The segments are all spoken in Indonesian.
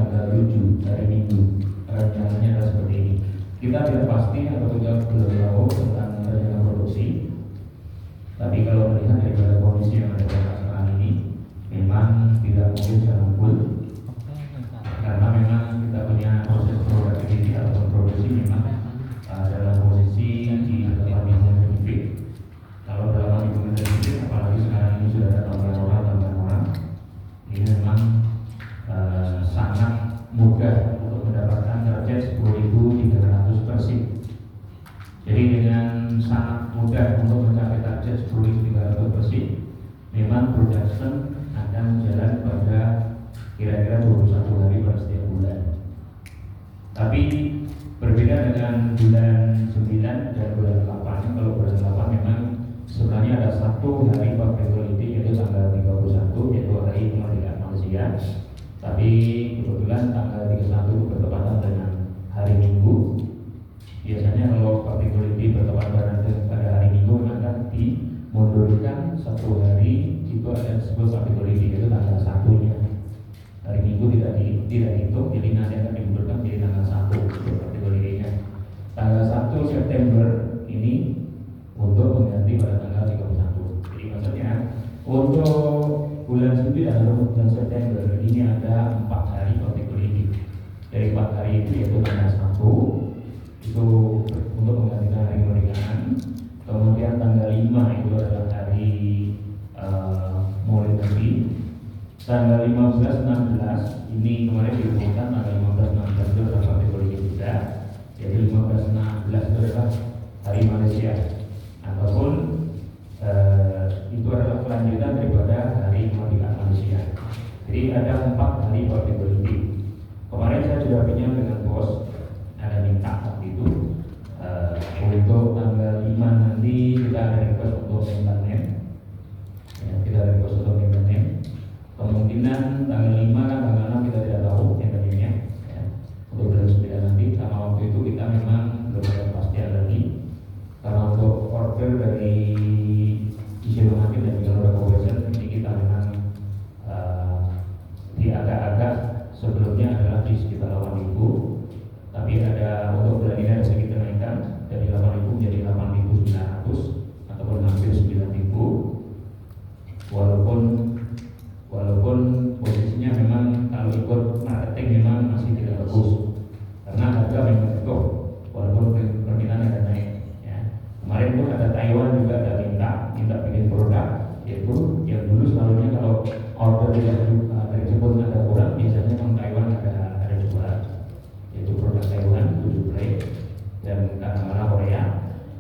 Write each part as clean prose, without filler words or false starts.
tanggal 7 hari Minggu. Rencananya adalah seperti ini. Kita tidak pasti atau tidak belum tahu tentang rencana produksi. Tapi kalau melihat daripada kondisi yang ada sekarang ini, memang tidak mungkin secara full. Karena memang kita punya proses produktiviti atau produksi memang dalam posisi di 8.000 meter kubik. Kalau 8.000 meter kubik, apalagi sekarang ini sudah ada tambahan orang, ini memang sangat mudah untuk mendapatkan target 10.300 per shift. Jadi dengan sangat mudah untuk mencapai target 10.300 per shift, memang production akan jalan pada kira-kira 21 hari pada setiap bulan. Tapi berbeda dengan bulan 9 dan bulan 8. Kalau bulan 8 memang sebenarnya ada satu hari public holiday, yaitu tanggal 31, yaitu hari kemerdekaan Malaysia. Tapi kebetulan tanggal 31 itu bertepatan dengan hari Minggu. Biasanya kalau public holiday bertepatan pada hari Minggu akan dimundurkan satu hari, itu ada disebut public holiday, yaitu tanggal 1-nya. Hari Minggu tidak dihitung, jadi nanti akan dimundurkan menjadi tanggal 1 untuk public holiday-nya. Tanggal 1 September ini untuk mengganti pada tanggal 31. Jadi maksudnya untuk bulan 9 atau bulan September ini ada 4 hari public holiday. Dari 4 hari itu yaitu tanggal 1 itu untuk menggantikan hari kemerdekaan. Kemudian tanggal 5 itu adalah hari Maulid Nabi. Tanggal 15, 16 ini kemarin diumumkan tanggal 15, 16 itu adalah public holiday juga. Jadi 15, 16 itu adalah hari Malaysia, ataupun itu adalah kelanjutan daripada hari kemerdekaan Malaysia. Jadi ada 4 hari public holiday. Kemarin saya sudah pinjam dengan bos, ada minta waktu itu untuk tanggal 5 nanti kita ada request untuk maintenance. Kita ada request untuk maintenance. Kemungkinan tanggal 5 kan tanggal 6 kita tidak tahu maintenance-nya. Untuk bulan 9 nanti, karena waktu itu kita memang belum ada kepastian lagi. Karena untuk order dari isi rumah dan juga roda conversion ini kita memang di agak-agak sebelumnya adalah di sekitar 8.000, tapi ada untuk bulan ini ada sedikit kenaikan dari 8.000 menjadi 8.900 ataupun hampir 9.000. Walaupun posisinya memang kalau ikut marketing memang masih tidak bagus karena harga memang jatuh walaupun permintaan ada naik. Kemarin pun ada Taiwan juga ada minta bikin produk, yaitu yang dulu selalunya kalau order dari Jepang ada kurang, biasanya memang Taiwan ada jual, yaitu produk Taiwan 7 plate dan karena Korea.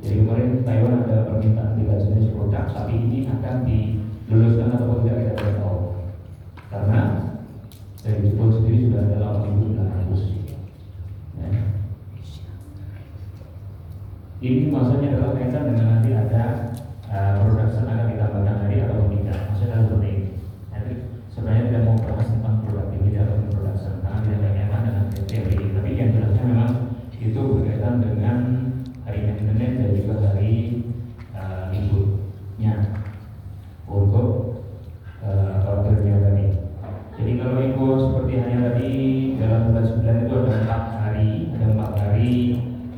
Jadi kemarin Taiwan ada permintaan 3 jenis produk, tapi ini akan diluluskan ataupun tidak kita tidak tahu karena dari Jepang sendiri sudah ada 8.900. Ini maksudnya adalah kaitan dengan nanti ada production akan ditambahkan hari atau tidak. Maksudnya adalah seperti ini. Jadi sebenarnya tidak mau bahas tentang produktivitas atau production karena tidak berkaitan dengan teori. Tapi yang jelasnya memang itu berkaitan dengan hari maintenance dan juga hari liburnya untuk ordernya tadi. Jadi kalau itu seperti hanya tadi dalam bulan 9 itu ada 4 hari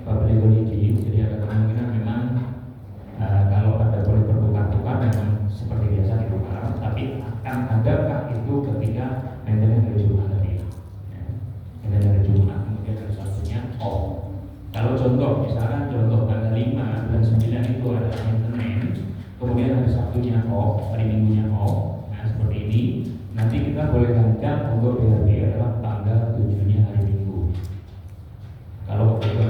public holiday. Jadi ada kemungkinan memang kalau ada boleh bertukar-tukar memang seperti biasa ditukar, tapi akan adakah itu ketika maintenance hari Jumat tadi? Maintenance hari Jumat kemudian hari Sabtunya off. Kalau misalkan contoh tanggal 5 bulan 9 itu ada maintenance, kemudian hari Sabtunya off, hari Minggunya off. Nah seperti ini nanti kita boleh rancang untuk BHB adalah tanggal 7-nya hari Minggu. Kalau itu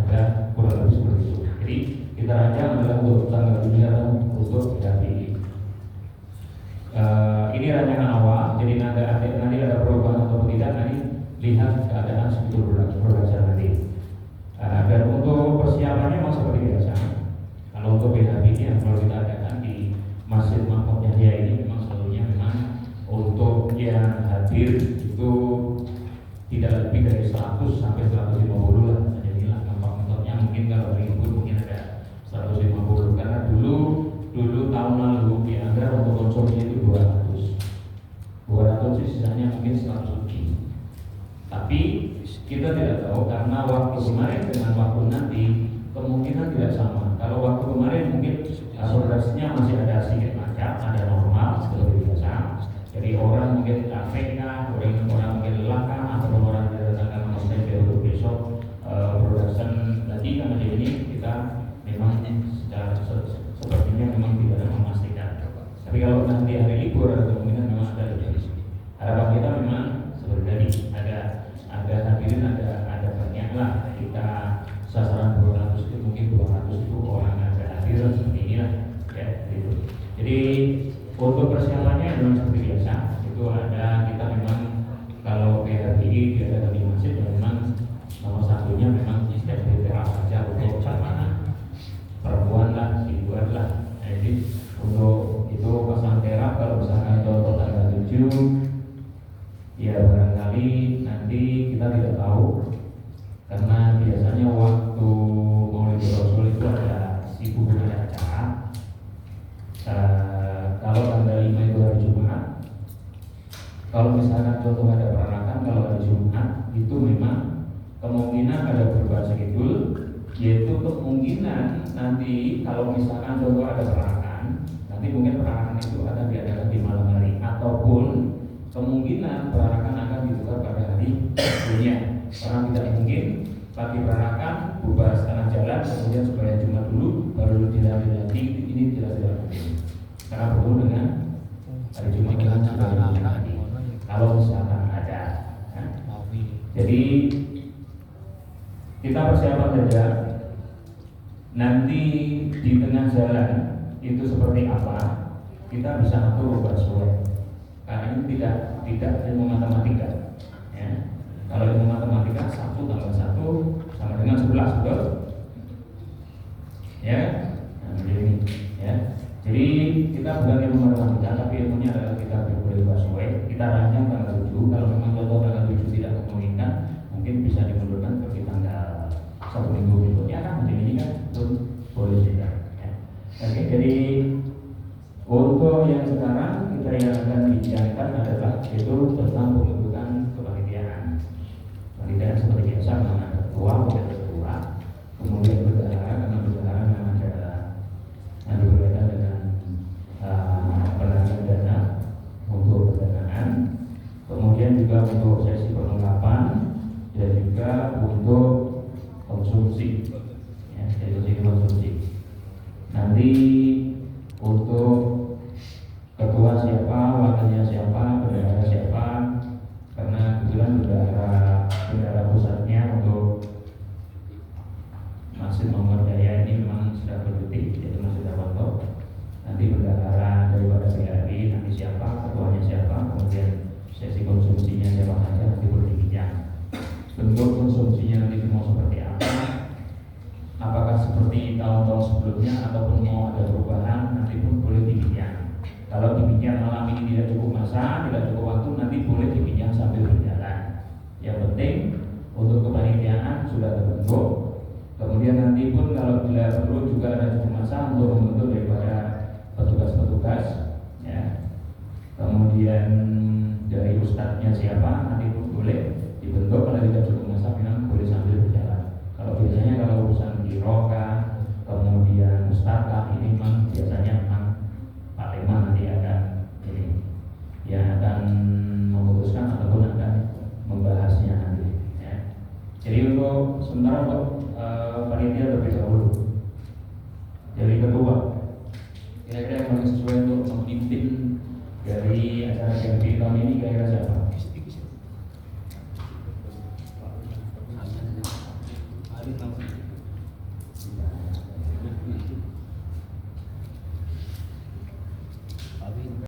ada kurang lebih seperti itu. Jadi kita rancang adalah untuk tanggal 7 untuk BHB. Ini rancangan awal. Jadi nanti ada perubahan atau tidak, nanti lihat keadaan sebetulnya production nanti. Dan untuk persiapannya memang seperti biasa. Kalau untuk BHB yang kalau kita adakan di Masjid Mahmud Yahya ini memang selalunya memang untuk yang hadir itu tidak lebih dari 100 sampai 150 lah. Jadilah gampang-gampangnya mungkin kalau libur mungkin ada 150 karena dulu tahun lalu dianggap untuk konsumsi itu 200 sih Tapi kita tidak tahu karena waktu kemarin dengan waktu nanti kemungkinan tidak sama. Kalau waktu kemarin mungkin progresnya masih ada sedikit macam, ada normal seperti biasa. Jadi orang mungkin capek kah, orang mungkin lelah kah, atau orang tidak datang karena maksudnya untuk besok production lagi kan macam ini kita memang secara sepertinya memang tidak ada memastikan. Tapi kalau nanti hari libur ada kemungkinan memang ada lebih. Harapan kita memang seperti tadi ada hadirin ada banyak lah, kita sasaran 200 itu mungkin 200 itu orang ada hadir seperti ini lah ya gitu. Jadi untuk persiapannya memang seperti biasa itu ada, kita memang kalau PHBI ada di masjid ya memang nomor satunya memang setiap teras saja untuk keamanan perempuan lah, di luar lah. Jadi untuk itu pasang terap kalau misalkan contoh tanggal 7 ya barangkali nanti kita tidak tahu karena biasanya waktu Maulid Rasul itu ada sibuk dengan acara. Kalau tanggal 5 itu hari Jumat, kalau misalkan contoh ada peranakan kalau hari Jumat itu memang kemungkinan ada perubahan schedule, yaitu kemungkinan nanti kalau misalkan contoh ada peranakan, nanti mungkin peranakan itu akan diadakan di malam hari ataupun kemungkinan peranakan akan ditukar pada hari sebelumnya. Karena tidak mungkin pagi peranakan bubar setengah jalan kemudian supaya Jumat dulu baru dilanjut lagi, ini tidak mungkin. Karena berhubung dengan hari Jumat kalau misalkan ada. Jadi kita persiapan saja. Nanti di tengah jalan itu seperti apa kita bisa atur sesuai. Karena ini tidak ilmu matematika ya. Kalau ilmu matematika 1 tambah 1 sama dengan 11, betul? Ya, nah, ini ya. Jadi kita bukan ilmu matematika, tapi ilmunya adalah kita berubah sesuai. Kita rancang tanggal 7. Kalau memang contoh tanggal 7 tidak memungkinkan, mungkin bisa dimundurkan ke tanggal 1 minggu berikutnya kan, jadi ini kan boleh juga ya. Oke, jadi untuk yang sekarang kita yang akan dibicarakan adalah itu tentang pembentukan kepanitiaan. Kepanitiaan seperti biasa memang ada ketua, wakil ketua, kemudian bendahara, karena bendahara memang ada berkaitan dengan penanaman dana untuk pendanaan, kemudian juga untuk sesi perlengkapan dan juga untuk konsumsi, ya, sesi konsumsi. Nanti untuk ketua siapa, wakilnya siapa, bendahara siapa, karena kebetulan bendahara pusatnya untuk Masjid Muhammad Jaya ini memang sudah berhenti, yaitu Masjid Darwanto. Nanti bendahara daripada PRI nanti siapa, ketuanya siapa, kemudian sesi konsumsinya siapa saja nanti boleh dipinjam. Bentuk konsumsinya nanti mau seperti apa, apakah seperti tahun-tahun sebelumnya ataupun mau ada perubahan, nanti pun boleh dipinjam. Kalau dipinjam malam ini tidak cukup masa, tidak cukup waktu, nanti boleh dipinjam sambil berjalan. Yang penting untuk kepanitiaan sudah terbentuk. Kemudian nanti pun kalau bila perlu juga ada cukup masa untuk membentuk daripada petugas-petugas, ya. Kemudian dari ustadznya siapa, nanti pun boleh dibentuk. Kalau tidak cukup masa, memang boleh sambil berjalan. Kalau biasanya kalau urusan biroka, kemudian ustadzah ini memang biasanya memang Pak Lema nanti akan ini yang akan memutuskan ataupun akan membahasnya nanti ya. Jadi untuk sementara untuk panitia terlebih dahulu jadi ketua kira-kira yang paling sesuai untuk memimpin dari acara GMP tahun ini kira-kira siapa?